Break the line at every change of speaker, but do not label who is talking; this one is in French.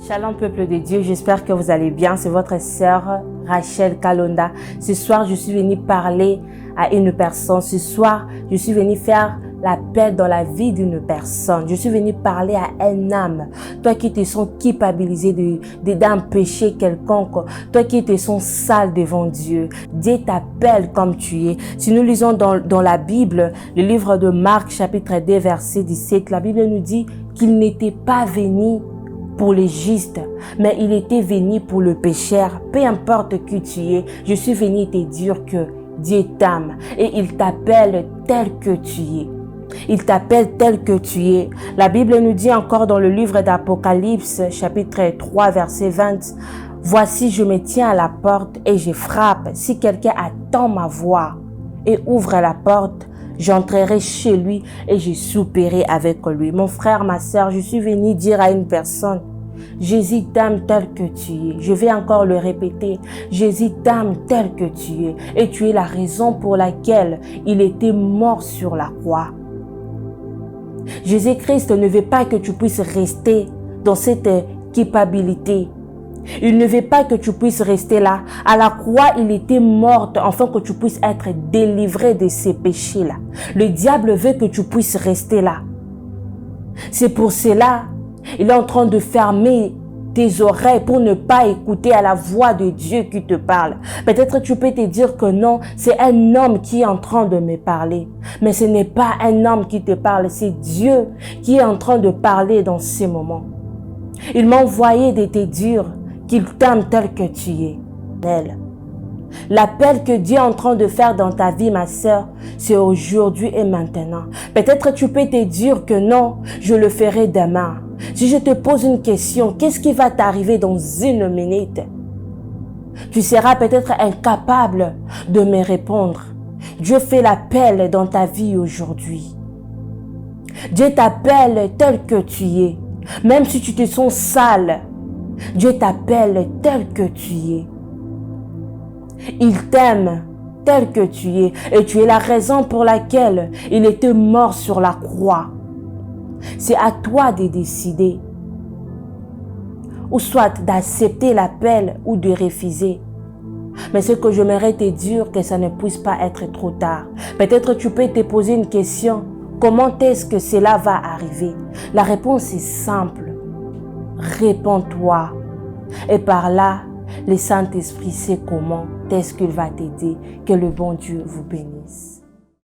Shalom peuple de Dieu, j'espère que vous allez bien. C'est votre sœur Rachel Kalonda. Ce soir, je suis venue parler à une personne. Ce soir, je suis venue faire l'appel dans la vie d'une personne. Je suis venue parler à un âme. Toi qui te sens culpabilisé d'un péché quelconque. Toi qui te sens sale devant Dieu. Dieu t'appelle comme tu es. Si nous lisons dans la Bible, le livre de Marc, chapitre 2, verset 17, la Bible nous dit qu'il n'était pas venu pour les justes, mais il était venu pour le pécheur. Peu importe qui tu es, je suis venu te dire que Dieu t'aime et il t'appelle tel que tu es. Il t'appelle tel que tu es. La Bible nous dit encore dans le livre d'Apocalypse, chapitre 3, verset 20, « Voici, je me tiens à la porte et je frappe. Si quelqu'un attend ma voix et ouvre la porte, j'entrerai chez lui et je souperai avec lui. » Mon frère, ma soeur, je suis venu dire à une personne, Jésus t'aime tel que tu es. Je vais encore le répéter. Jésus t'aime tel que tu es. Et tu es la raison pour laquelle il était mort sur la croix. Jésus-Christ ne veut pas que tu puisses rester dans cette culpabilité. Il ne veut pas que tu puisses rester là. À la croix, il était mort afin que tu puisses être délivré de ces péchés-là. Le diable veut que tu puisses rester là. C'est pour cela, il est en train de fermer tes oreilles pour ne pas écouter à la voix de Dieu qui te parle. Peut-être tu peux te dire que non, c'est un homme qui est en train de me parler. Mais ce n'est pas un homme qui te parle, c'est Dieu qui est en train de parler dans ces moments. Il m'a envoyé de te dire qu'il t'aime tel que tu es. L'appel que Dieu est en train de faire dans ta vie, ma sœur, c'est aujourd'hui et maintenant. Peut-être tu peux te dire que non, je le ferai demain. Si je te pose une question, qu'est-ce qui va t'arriver dans une minute? Tu seras peut-être incapable de me répondre. Dieu fait l'appel dans ta vie aujourd'hui. Dieu t'appelle tel que tu es. Même si tu te sens sale, Dieu t'appelle tel que tu es. Il t'aime tel que tu es et tu es la raison pour laquelle il était mort sur la croix. C'est à toi de décider, ou soit d'accepter l'appel ou de refuser. Mais ce que j'aimerais te dire, que ça ne puisse pas être trop tard. Peut-être tu peux te poser une question, comment est-ce que cela va arriver? La réponse est simple, réponds-toi. Et par là, le Saint-Esprit sait comment est-ce qu'il va t'aider. Que le bon Dieu vous bénisse.